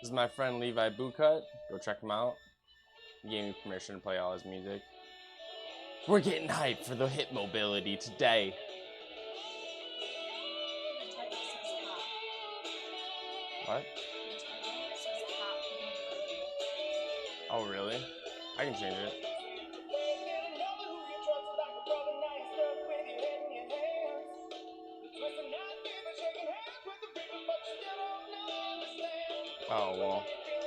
This is my friend Levi Bootcut. Go check him out. He gave me permission to play all his music. We're getting hyped for the hip mobility today. What? Oh, really? I can change it. Oh, well,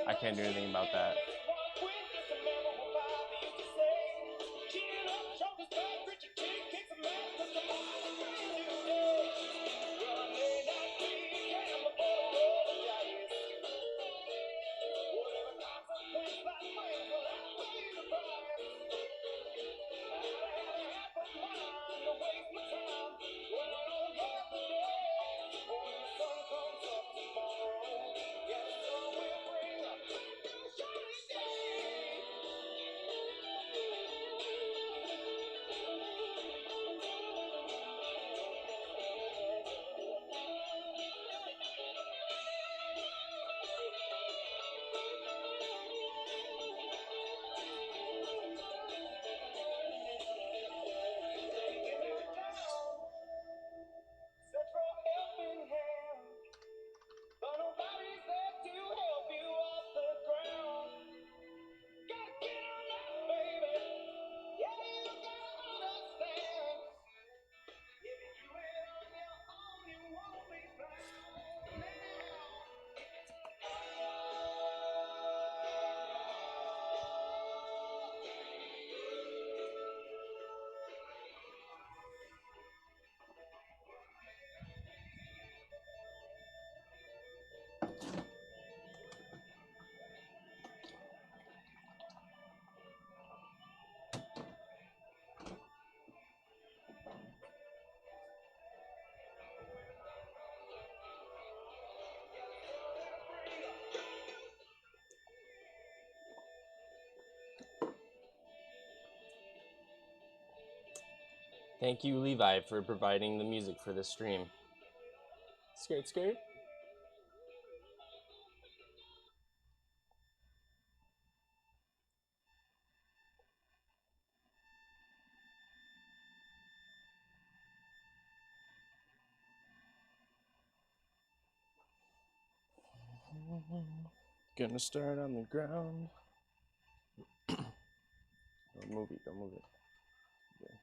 I can't do anything about that. Thank you, Levi, for providing the music for this stream. Skirt, skirt. Gonna start on the ground. Don't move it, don't move it. Okay.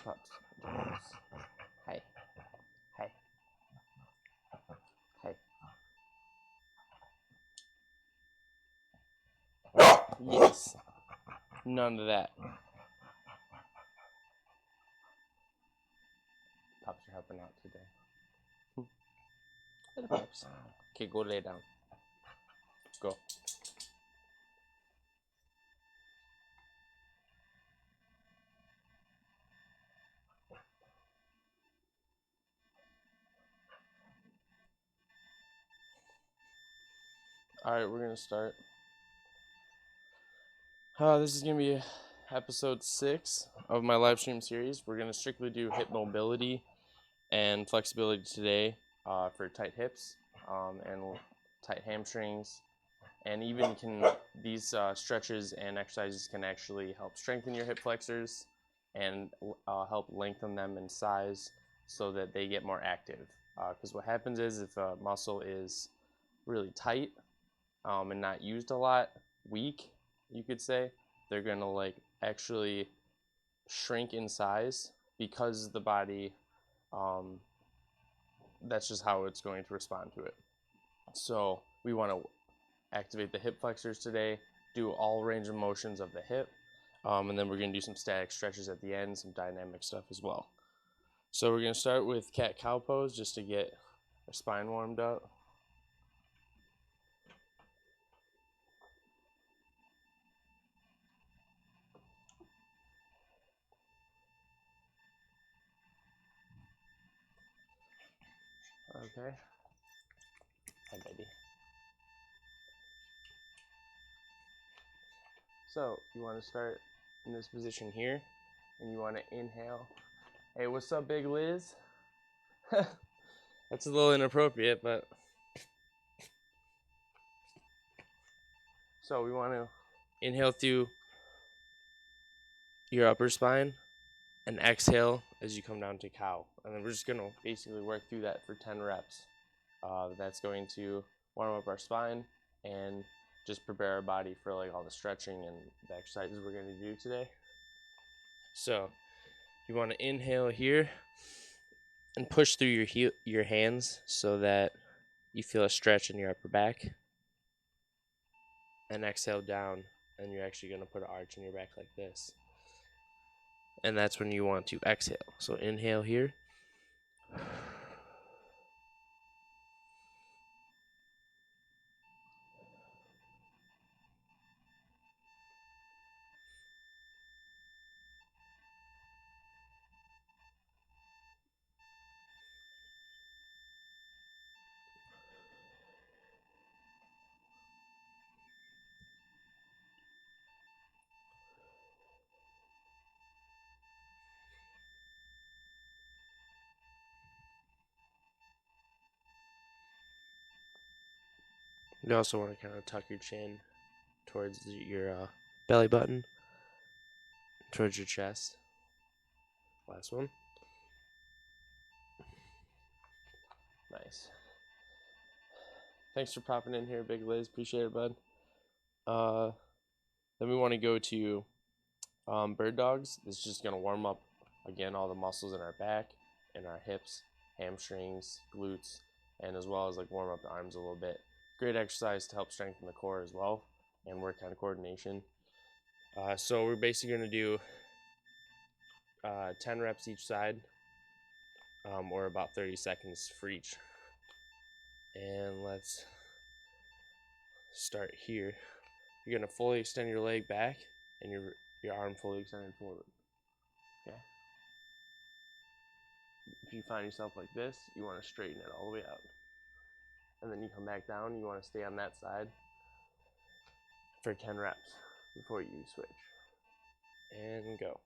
Pups. Hey. Hey. Hey. Yes. None of that. Pups are helping out today. Little pups. Okay, go lay down. Go. Alright, we're gonna start. This is gonna be episode 6 of my live stream series. We're gonna strictly do hip mobility and flexibility today for tight hips and tight hamstrings, and even these stretches and exercises can actually help strengthen your hip flexors and help lengthen them in size so that they get more active. Because what happens is if a muscle is really tight and not used a lot, weak, you could say, they're gonna like actually shrink in size because the body that's just how it's going to respond to it. So we want to activate the hip flexors today, do all range of motions of the hip, and then we're going to do some static stretches at the end, some dynamic stuff as well. So we're going to start with cat-cow pose just to get our spine warmed up. Okay, Hi, baby. So you want to start in this position here, and you want to inhale. Hey, what's up, Big Liz? That's a little inappropriate, but so we want to inhale through your upper spine and exhale as you come down to cow. And then we're just going to basically work through that for 10 reps. That's going to warm up our spine and just prepare our body for like all the stretching and the exercises we're going to do today. So you want to inhale here and push through your hands so that you feel a stretch in your upper back. And exhale down, and you're actually going to put an arch in your back like this. And that's when you want to exhale. So inhale here. You also want to kind of tuck your chin towards your belly button, towards your chest. Last one. Nice. Thanks for popping in here, Big Liz. Appreciate it, bud. Then we want to go to bird dogs. This is just going to warm up, again, all the muscles in our back and our hips, hamstrings, glutes, and as well as like warm up the arms a little bit. Great exercise to help strengthen the core as well and work on coordination. So we're basically going to do 10 reps each side, or about 30 seconds for each. And let's start here. You're going to fully extend your leg back and your arm fully extended forward. Okay. If you find yourself like this, you want to straighten it all the way out. And then you come back down, you want to stay on that side for 10 reps before you switch. And go.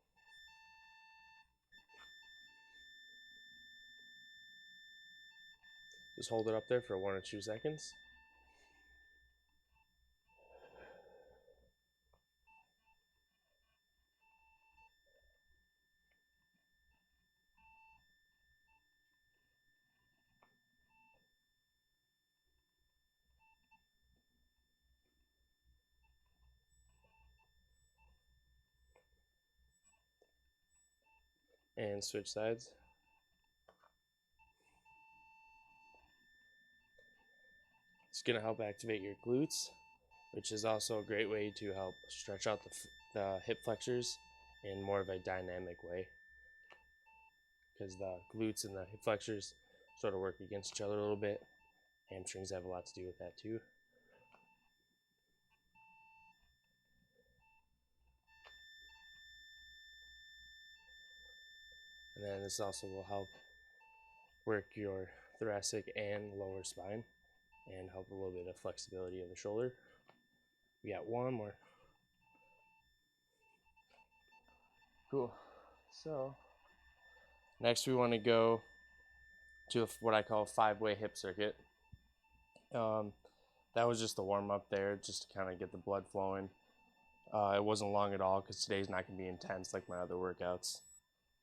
Just hold it up there for 1 or 2 seconds. And switch sides. It's going to help activate your glutes, which is also a great way to help stretch out the hip flexors in more of a dynamic way, because the glutes and the hip flexors sort of work against each other a little bit. Hamstrings have a lot to do with that too. And then this also will help work your thoracic and lower spine and help a little bit of flexibility of the shoulder. We got one more. Cool. So next we want to go to what I call a 5-way hip circuit. That was just the warm up there, just to kind of get the blood flowing. It wasn't long at all because today's not going to be intense like my other workouts.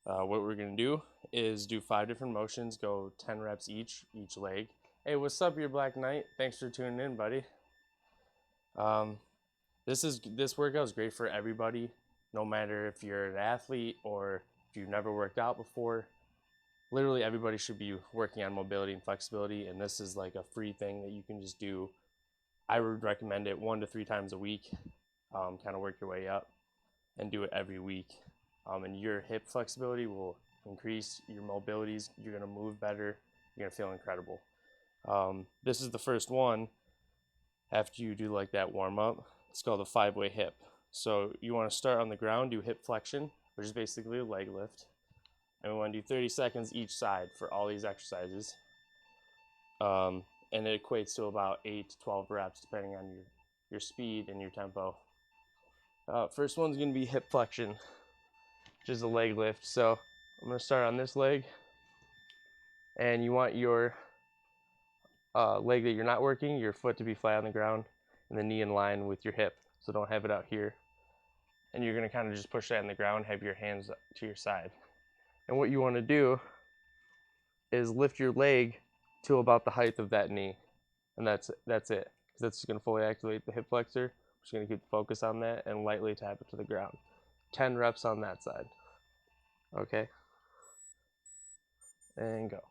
What we're going to do is do 5 different motions, go 10 reps each leg. Hey, what's up, your Black Knight? Thanks for tuning in, buddy. This workout is great for everybody, no matter if you're an athlete or if you've never worked out before. Literally everybody should be working on mobility and flexibility, and this is like a free thing that you can just do. I would recommend it 1 to 3 times a week. Kind of work your way up and do it every week. And your hip flexibility will increase, your mobilities, you're going to move better, you're going to feel incredible. This is the first one after you do like that warm up. It's called a 5-way hip. So you want to start on the ground, do hip flexion, which is basically a leg lift. And we want to do 30 seconds each side for all these exercises. And and it equates to about 8 to 12 reps depending on your speed and your tempo. First one's going to be hip flexion, which is a leg lift. So I'm going to start on this leg, and you want your leg that you're not working, your foot to be flat on the ground and the knee in line with your hip, so don't have it out here. And you're going to kind of just push that in the ground, have your hands to your side. And what you want to do is lift your leg to about the height of that knee, and that's it, because that's going to fully activate the hip flexor. We're just going to keep the focus on that and lightly tap it to the ground. 10 reps on that side. Okay, and go.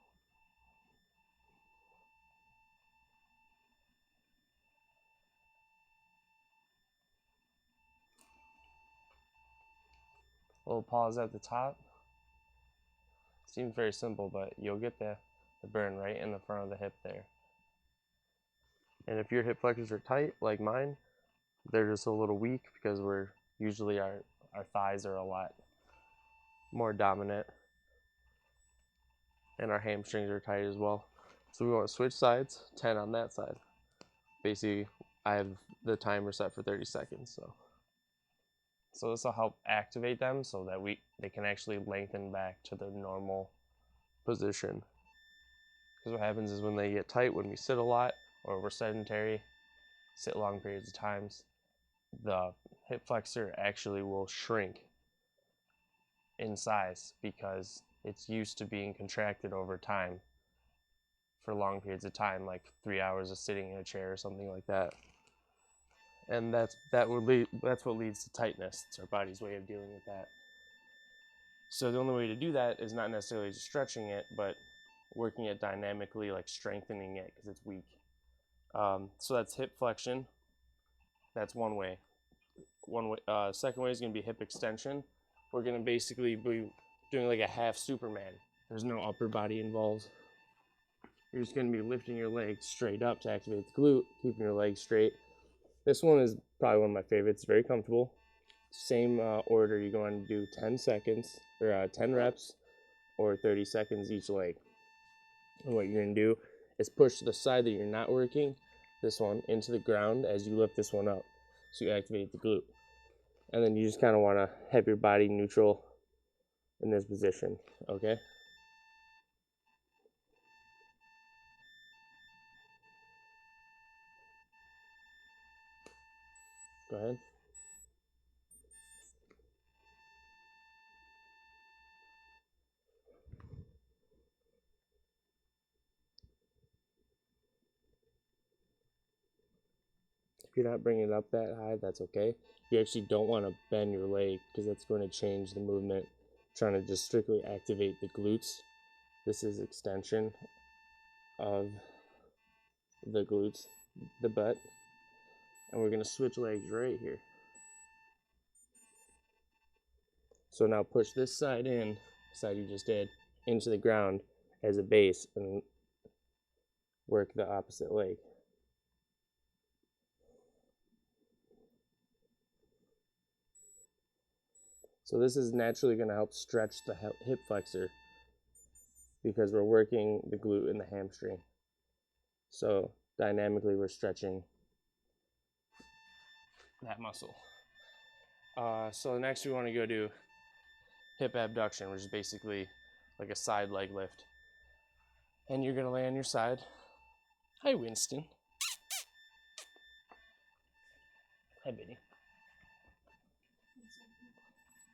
A little pause at the top. Seems very simple, but you'll get the burn right in the front of the hip there. And if your hip flexors are tight, like mine, they're just a little weak because we're usually our thighs are a lot more dominant, and our hamstrings are tight as well. So we want to switch sides, 10 on that side. Basically, I have the timer set for 30 seconds. So this will help activate them so that they can actually lengthen back to their normal position. Because what happens is when they get tight, when we sit a lot or we're sedentary, sit long periods of times, the hip flexor actually will shrink in size because it's used to being contracted over time for long periods of time, like 3 hours of sitting in a chair or something like that. And that's what leads to tightness. It's our body's way of dealing with that. So the only way to do that is not necessarily just stretching it, but working it dynamically, like strengthening it because it's weak. So that's hip flexion. That's one way. Second way is going to be hip extension. We're going to basically be doing like a half Superman. There's no upper body involved. You're just going to be lifting your leg straight up to activate the glute, keeping your leg straight. This one is probably one of my favorites. It's very comfortable. Same order. You're going to do 10 seconds or 10 reps or 30 seconds each leg. And what you're going to do is push the side that you're not working, this one, into the ground as you lift this one up. So you activate the glute. And then you just kind of want to have your body neutral in this position, okay? Go ahead. If you're not bringing it up that high, that's okay. You actually don't want to bend your leg because that's going to change the movement. Trying to just strictly activate the glutes. This is extension of the glutes, the butt. And we're going to switch legs right here. So now push this side in, side you just did, into the ground as a base and work the opposite leg. So this is naturally going to help stretch the hip flexor because we're working the glute and the hamstring. So dynamically we're stretching that muscle. So next we want to go do hip abduction, which is basically like a side leg lift. And you're going to lay on your side. Hi, Winston. Hi, Benny.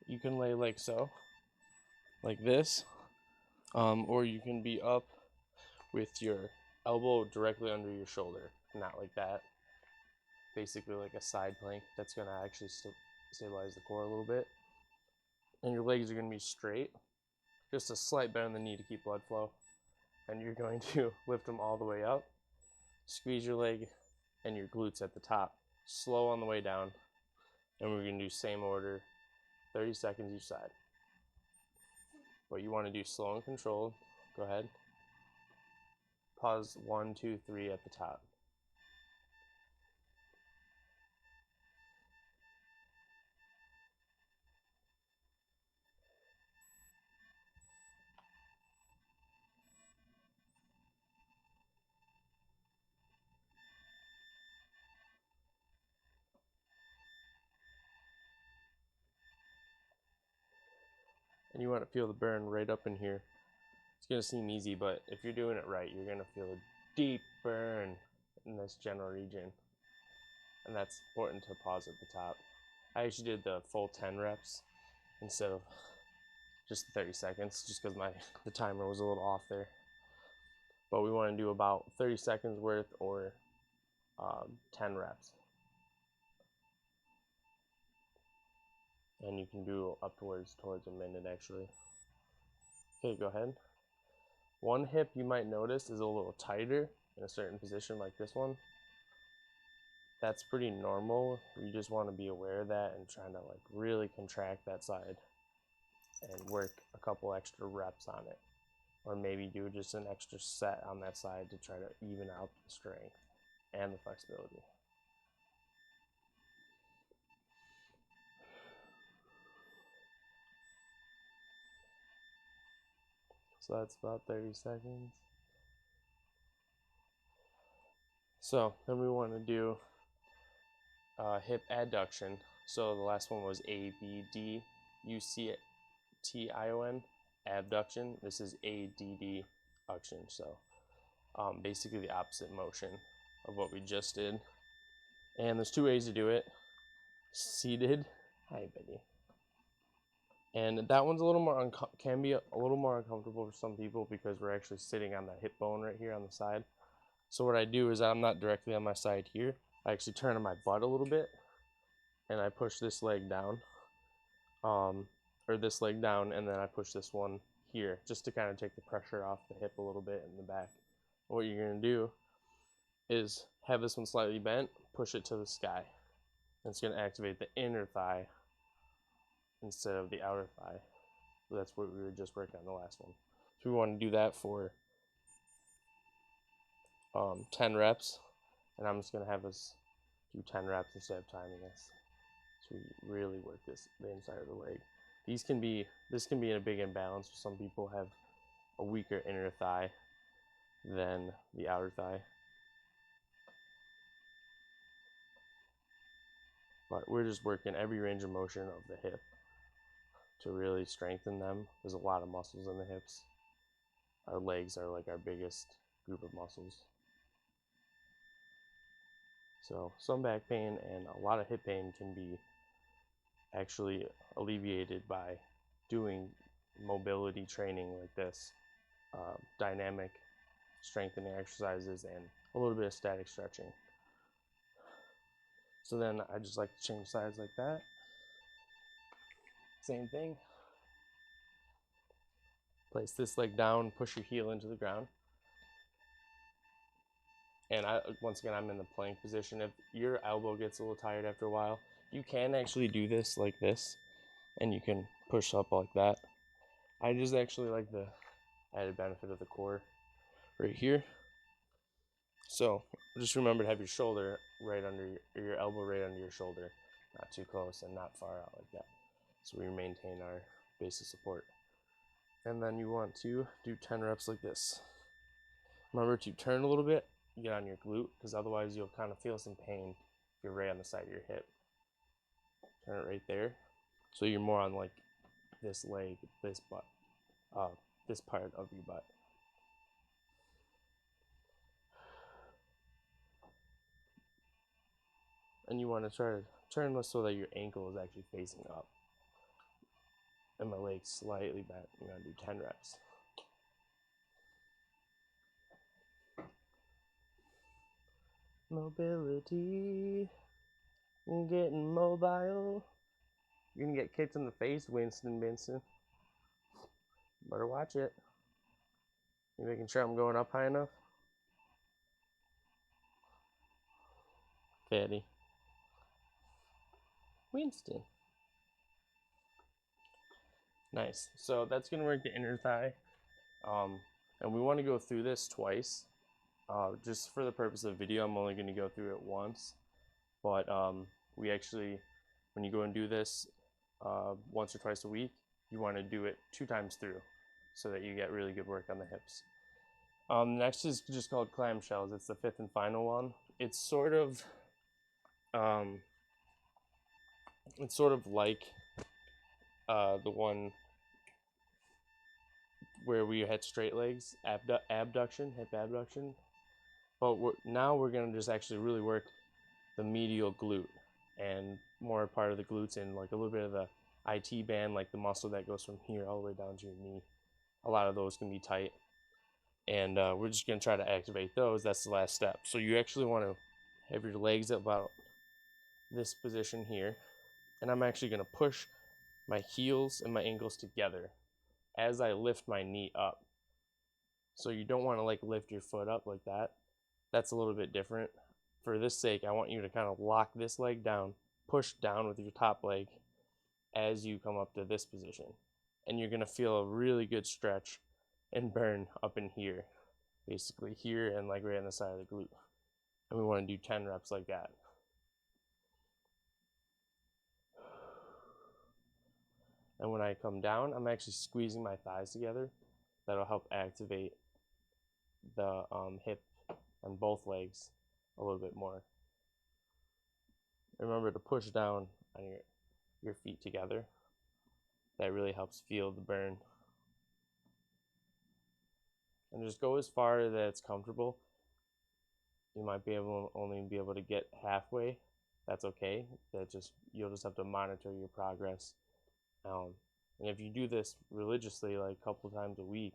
You can lay like so, like this, or you can be up with your elbow directly under your shoulder, not like that. Basically like a side plank. That's going to actually stabilize the core a little bit. And your legs are going to be straight, just a slight bend in the knee to keep blood flow. And you're going to lift them all the way up, squeeze your leg and your glutes at the top, slow on the way down, and we're going to do same order, 30 seconds each side. But you want to do slow and controlled. Go ahead. Pause 1, 2, 3 at the top. You want to feel the burn right up in here. It's going to seem easy, but if you're doing it right, you're going to feel a deep burn in this general region. And that's important to pause at the top. I actually did the full 10 reps instead of just 30 seconds, just because the timer was a little off there. But we want to do about 30 seconds worth or 10 reps. And you can do upwards towards a minute actually. Okay, go ahead. One hip you might notice is a little tighter in a certain position like this one. That's pretty normal. You just want to be aware of that and trying to like really contract that side and work a couple extra reps on it. Or maybe do just an extra set on that side to try to even out the strength and the flexibility. So that's about 30 seconds. So then we want to do hip adduction. So the last one was ABDUCTION, abduction. This is ADDuction. So basically the opposite motion of what we just did. And there's two ways to do it. Seated. Hi, buddy. And that one's a little more can be a little more uncomfortable for some people because we're actually sitting on the hip bone right here on the side. So what I do is I'm not directly on my side here. I actually turn on my butt a little bit and I push this leg down, or this leg down, and then I push this one here just to kind of take the pressure off the hip a little bit in the back. What you're going to do is have this one slightly bent, push it to the sky. And it's going to activate the inner thigh instead of the outer thigh. So that's what we were just working on the last one. So we want to do that for 10 reps, and I'm just going to have us do 10 reps instead of timing this. So we really work the inside of the leg. This can be in a big imbalance. Some people have a weaker inner thigh than the outer thigh. But we're just working every range of motion of the hip to really strengthen them. There's a lot of muscles in the hips. Our legs are like our biggest group of muscles. So some back pain and a lot of hip pain can be actually alleviated by doing mobility training like this, dynamic strengthening exercises, and a little bit of static stretching. So then I just like to change sides like that. Same thing. Place this leg down, push your heel into the ground. And once again, I'm in the plank position. If your elbow gets a little tired after a while, you can actually do this like this, and you can push up like that. I just actually like the added benefit of the core right here. So just remember to have your shoulder right under your elbow right under your shoulder, not too close and not far out like that. So we maintain our base of support. And then you want to do 10 reps like this. Remember to turn a little bit, get on your glute, because otherwise you'll kind of feel some pain if you're right on the side of your hip. Turn it right there. So you're more on like this leg, this butt, this part of your butt. And you want to try to turn this so that your ankle is actually facing up. And my legs slightly bent. I'm going to do 10 reps. Mobility, getting mobile. You're going to get kicked in the face, Winston Benson. Better watch it. You making sure I'm going up high enough? Fatty. Winston. Nice. So that's going to work the inner thigh. And we want to go through this twice. Just for the purpose of the video, I'm only going to go through it once. But we actually, when you go and do this once or twice a week, you want to do it 2 times through so that you get really good work on the hips. Next is just called clamshells. It's the 5th and final one. It's sort of like the one where we had straight legs, abduction, hip abduction. But now we're going to just actually really work the medial glute and more part of the glutes and like a little bit of the IT band, like the muscle that goes from here all the way down to your knee. A lot of those can be tight. And we're just going to try to activate those. That's the last step. So you actually want to have your legs about this position here. And I'm actually going to push my heels and my ankles together as I lift my knee up. So you don't want to like lift your foot up like that. That's a little bit different. For this sake, I want you to kind of lock this leg down, push down with your top leg as you come up to this position. And you're going to feel a really good stretch and burn up in here, basically here and like right on the side of the glute. And we want to do 10 reps like that. And when I come down, I'm actually squeezing my thighs together. That'll help activate the hip on both legs a little bit more. Remember to push down on your feet together. That really helps feel the burn. And just go as far as it's comfortable. You might be able only be able to get halfway. That's okay. You'll just have to monitor your progress. And if you do this religiously, like a couple times a week,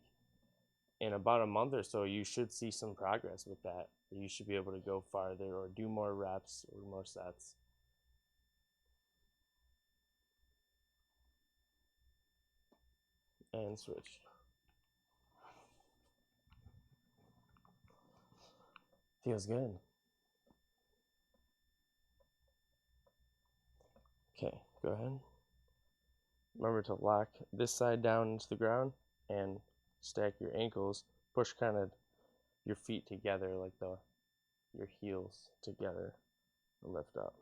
in about a month or so, you should see some progress with that. You should be able to go farther or do more reps or more sets. And switch. Feels good. Okay, go ahead. Remember to lock this side down into the ground and stack your ankles. Push kind of your feet together, like your heels together, and lift up.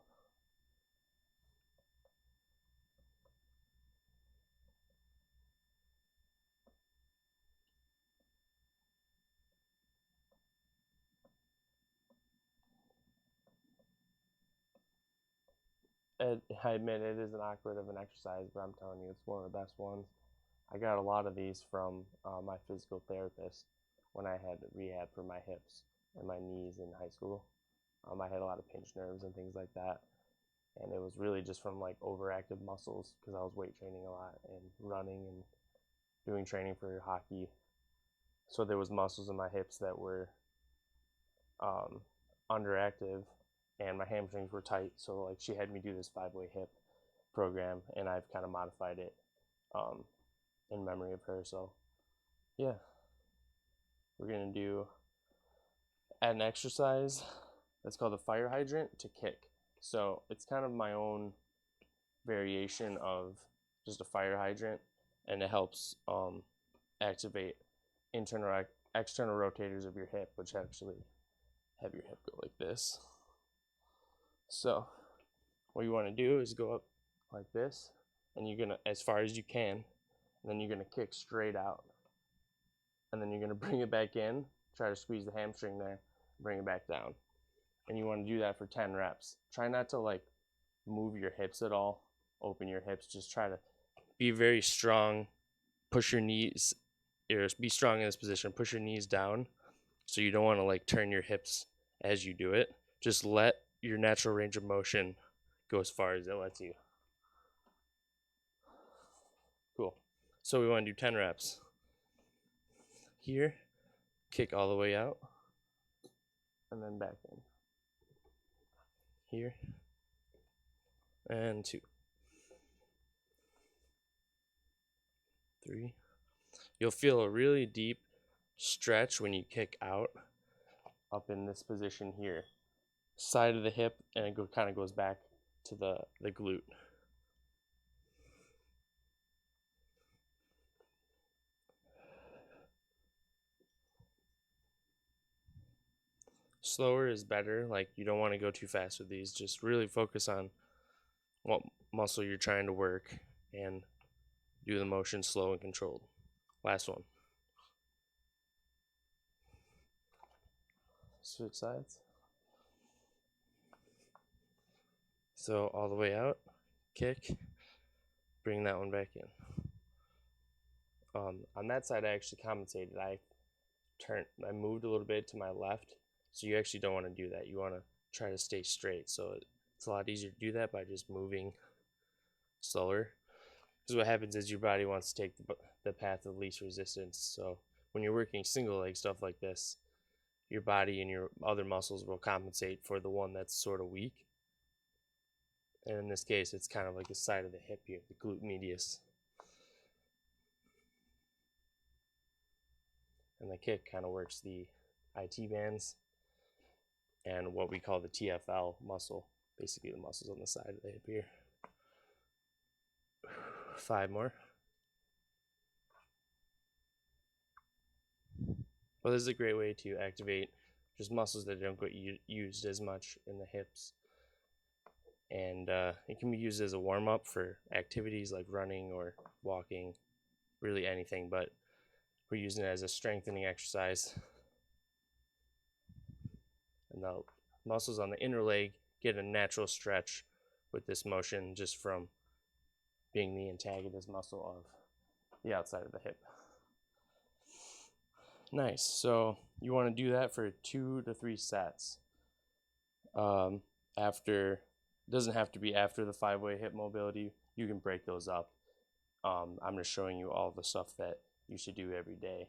I admit it is an awkward of an exercise, but I'm telling you, it's one of the best ones. I got a lot of these from my physical therapist when I had rehab for my hips and my knees in high school. I had a lot of pinched nerves and things like that, and it was really just from like overactive muscles because I was weight training a lot and running and doing training for hockey. So there was muscles in my hips that were underactive, and my hamstrings were tight. So like she had me do this 5-way hip program, and I've kind of modified it in memory of her. So yeah, we're gonna do an exercise that's called the fire hydrant to kick. So it's kind of my own variation of just a fire hydrant, and it helps activate internal external rotators of your hip, which actually have your hip go like this. So what you want to do is go up like this, and you're gonna, as far as you can, and then you're gonna kick straight out, and then you're gonna bring it back in, try to squeeze the hamstring there, bring it back down. And you want to do that for 10 reps. Try not to like move your hips at all, open your hips. Just try to be very strong, push your knees, or be strong in this position, push your knees down. So you don't want to like turn your hips as you do it. Just let your natural range of motion go as far as it lets you. Cool. So we want to do 10 reps. Here, kick all the way out, and then back in. Here, and 2, 3. You'll feel a really deep stretch when you kick out up in this position here, side of the hip, and it kind of goes back to the glute. Slower is better. Like, you don't want to go too fast with these. Just really focus on what muscle you're trying to work and do the motion slow and controlled. Last one. Switch sides. So all the way out, kick, bring that one back in. On that side, I actually compensated. I moved a little bit to my left, so you actually don't want to do that. You want to try to stay straight. So it's a lot easier to do that by just moving slower. Because what happens is your body wants to take the path of least resistance. So when you're working single leg stuff like this, your body and your other muscles will compensate for the one that's sort of weak. And in this case, it's kind of like the side of the hip here, the glute medius. And the kick kind of works the IT bands and what we call the TFL muscle, basically the muscles on the side of the hip here. 5 more. Well, this is a great way to activate just muscles that don't get used as much in the hips. And it can be used as a warm-up for activities like running or walking, really anything, but we're using it as a strengthening exercise. And the muscles on the inner leg get a natural stretch with this motion just from being the antagonist muscle of the outside of the hip. Nice. So you want to do that for 2 to 3 sets. After, doesn't have to be after the 5-way hip mobility. You can break those up. I'm just showing you all the stuff that you should do every day,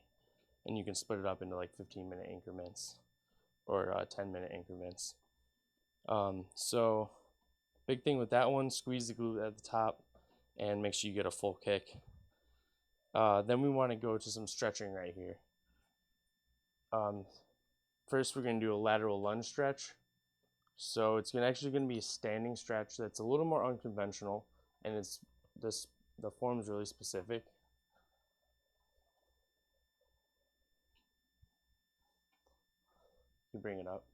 and you can split it up into like 15-minute increments or 10-minute increments. So big thing with that one, squeeze the glute at the top and make sure you get a full kick. Then we want to go to some stretching right here. First, we're going to do a lateral lunge stretch. So it's actually going to be a standing stretch that's a little more unconventional, and the form is really specific. You bring it up.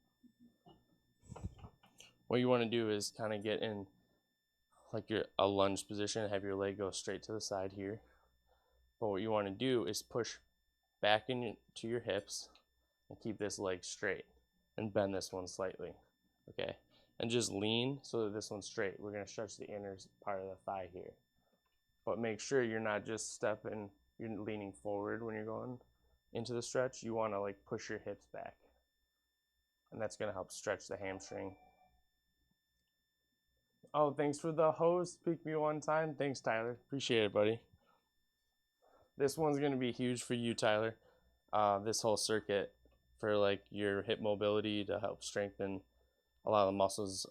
What you want to do is kind of get in like a lunge position, have your leg go straight to the side here. But what you want to do is push back into your hips and keep this leg straight and bend this one slightly. Okay, and just lean so that this one's straight. We're going to stretch the inner part of the thigh here. But make sure you're not just you're leaning forward when you're going into the stretch. You want to like push your hips back. And that's going to help stretch the hamstring. Oh, thanks for the hose. Pick me one time. Thanks, Tyler. Appreciate it, buddy. This one's going to be huge for you, Tyler. This whole circuit for like your hip mobility to help strengthen a lot of the muscles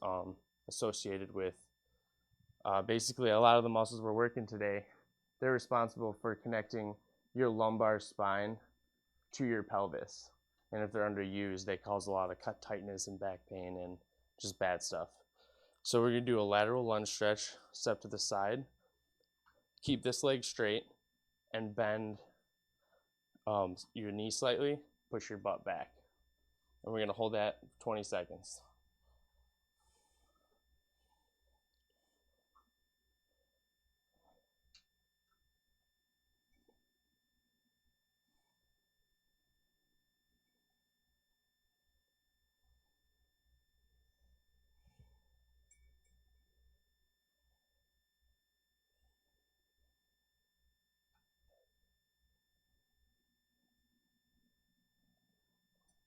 associated with basically a lot of the muscles we're working today. They're responsible for connecting your lumbar spine to your pelvis, and if they're underused, they cause a lot of cut tightness and back pain and just bad stuff. So we're going to do a lateral lunge stretch, step to the side, keep this leg straight, and bend your knee slightly, push your butt back. And we're going to hold that for 20 seconds.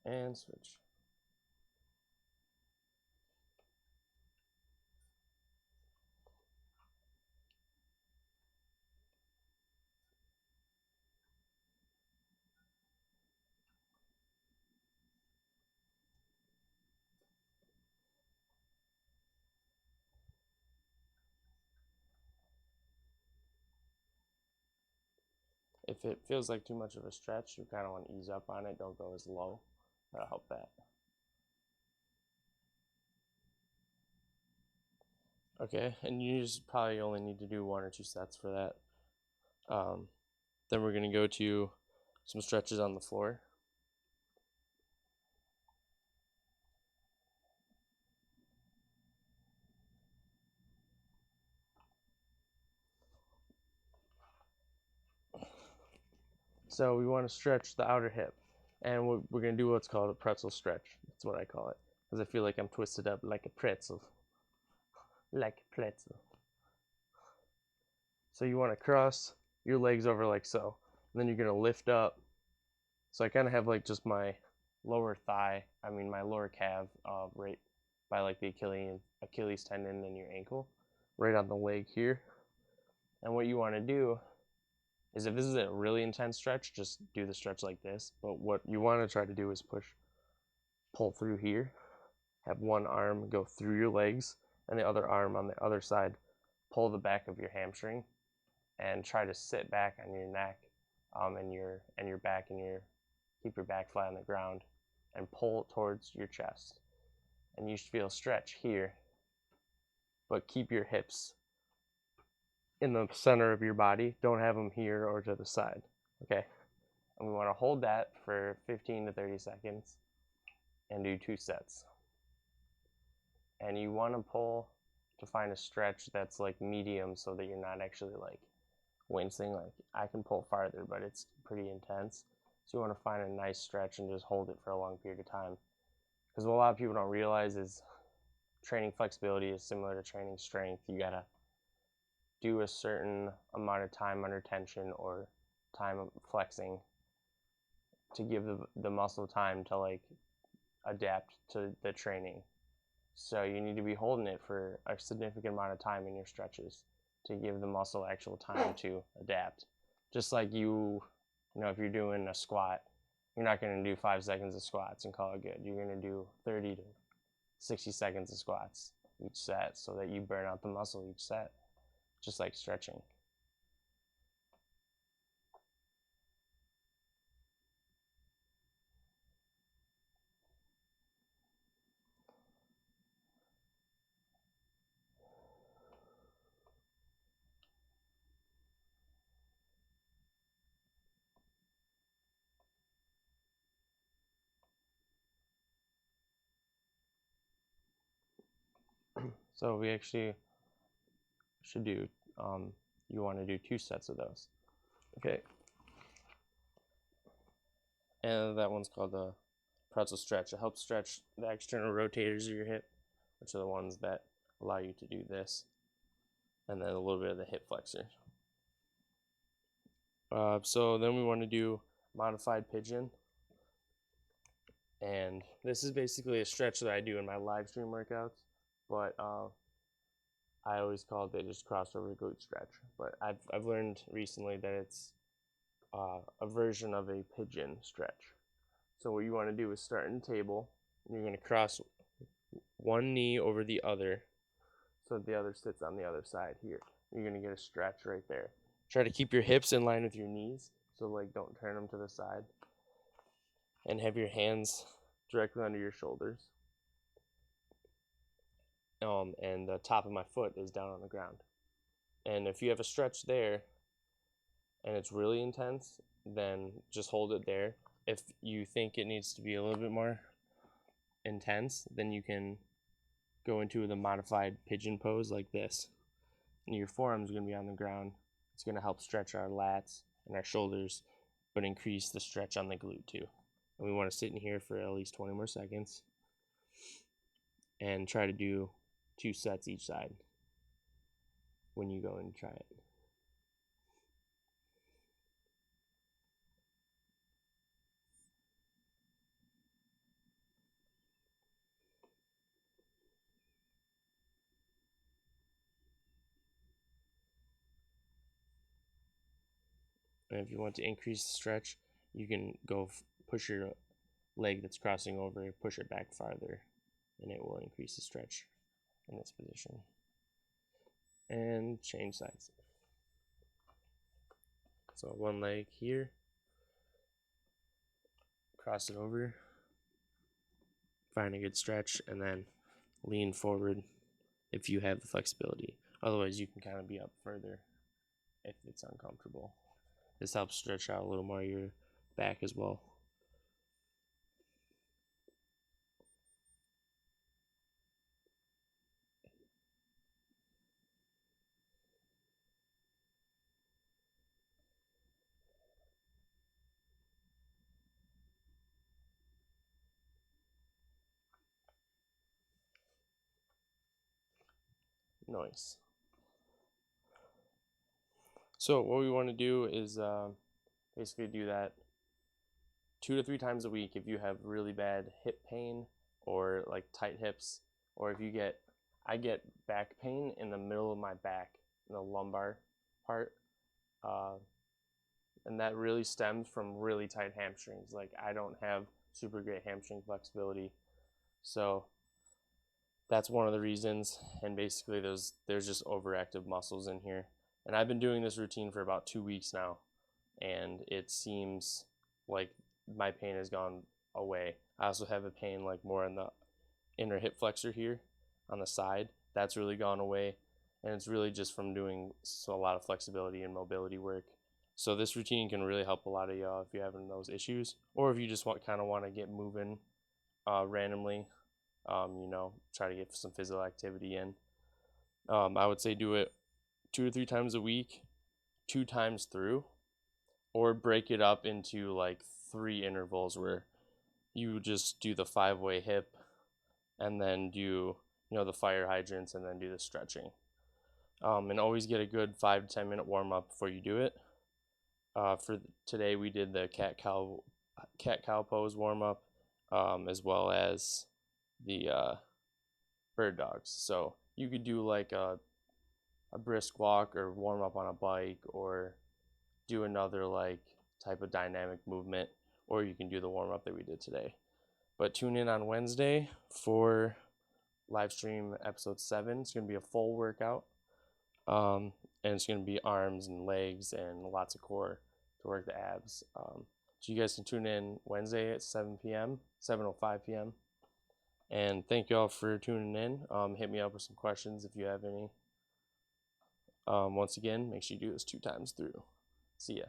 And switch. If it feels like too much of a stretch, you kind of want to ease up on it. Don't go as low. That'll help that. Okay, and you just probably only need to do 1 or 2 sets for that. Then we're going to go to some stretches on the floor. So we want to stretch the outer hip, and we're going to do what's called a pretzel stretch. That's what I call it, because I feel like I'm twisted up like a pretzel. Like a pretzel. So you want to cross your legs over like so. And then you're going to lift up. So I kind of have like just my lower thigh, my lower calf right by like the Achilles tendon and your ankle, right on the leg here. And what you want to do is, if this is a really intense stretch, just do the stretch like this. But what you want to try to do is pull through here, have one arm go through your legs, and the other arm on the other side pull the back of your hamstring, and try to sit back on your neck, and your back, and keep your back flat on the ground, and pull towards your chest. And you should feel a stretch here, but keep your hips in the center of your body. Don't have them here or to the side. Okay? And we want to hold that for 15 to 30 seconds and do 2 sets. And you want to pull to find a stretch that's like medium, so that you're not actually like wincing. Like, I can pull farther, but it's pretty intense. So you want to find a nice stretch and just hold it for a long period of time. Because what a lot of people don't realize is training flexibility is similar to training strength. You gotta do a certain amount of time under tension or time of flexing to give the muscle time to like adapt to the training. So you need to be holding it for a significant amount of time in your stretches to give the muscle actual time to adapt. Just like you know, if you're doing a squat, you're not going to do 5 seconds of squats and call it good. You're going to do 30 to 60 seconds of squats each set, so that you burn out the muscle each set, just like stretching. So we actually should do, you want to do 2 sets of those. Okay. And that one's called the pretzel stretch. It helps stretch the external rotators of your hip, which are the ones that allow you to do this, and then a little bit of the hip flexor. So then we want to do modified pigeon. And this is basically a stretch that I do in my live stream workouts, but I always call it just crossover glute stretch. But I've learned recently that it's a version of a pigeon stretch. So what you want to do is start in table. You're going to cross one knee over the other, so the other sits on the other side here. You're going to get a stretch right there. Try to keep your hips in line with your knees, so like don't turn them to the side. And have your hands directly under your shoulders. And the top of my foot is down on the ground. And if you have a stretch there and it's really intense, then just hold it there. If you think it needs to be a little bit more intense, then you can go into the modified pigeon pose like this. And your forearms are going to be on the ground. It's going to help stretch our lats and our shoulders, but increase the stretch on the glute too. And we want to sit in here for at least 20 more seconds and try to do 2 sets each side when you go and try it. And if you want to increase the stretch, you can go push your leg that's crossing over, push it back farther, and it will increase the stretch in this position. And change sides. So one leg here, cross it over, find a good stretch, and then lean forward if you have the flexibility. Otherwise, you can kind of be up further if it's uncomfortable. This helps stretch out a little more your back as well. Nice. So what we want to do is Basically do that 2 to 3 times a week if you have really bad hip pain or like tight hips, or if you get, I get back pain in the middle of my back, in the lumbar part, uh, and that really stems from really tight hamstrings. Like I don't have super great hamstring flexibility, so that's one of the reasons. And basically there's just overactive muscles in here, and I've been doing this routine for about 2 weeks now, and it seems like my pain has gone away. I also have a pain like more in the inner hip flexor here on the side. That's really gone away, and it's really just from doing a lot of flexibility and mobility work. So this routine can really help a lot of y'all if you're having those issues, or if you just kind of want to get moving randomly. Try to get some physical activity in. I would say do it 2 to 3 times a week, 2 times through, or break it up into like 3 intervals where you just do the 5-way hip and then do the fire hydrants and then do the stretching. And always get a good 5 to 10 minute warm up before you do it. For today, we did the cat cow pose warm up, as well as the bird dogs. So you could do like a brisk walk or warm up on a bike, or do another like type of dynamic movement, or you can do the warm up that we did today. But tune in on Wednesday for live stream episode 7. It's going to be a full workout, and it's going to be arms and legs and lots of core to work the abs. So you guys can tune in Wednesday at 7 p.m., 7:05 p.m. And thank you all for tuning in. Hit me up with some questions if you have any. Once again, make sure you do this 2 times through. See ya.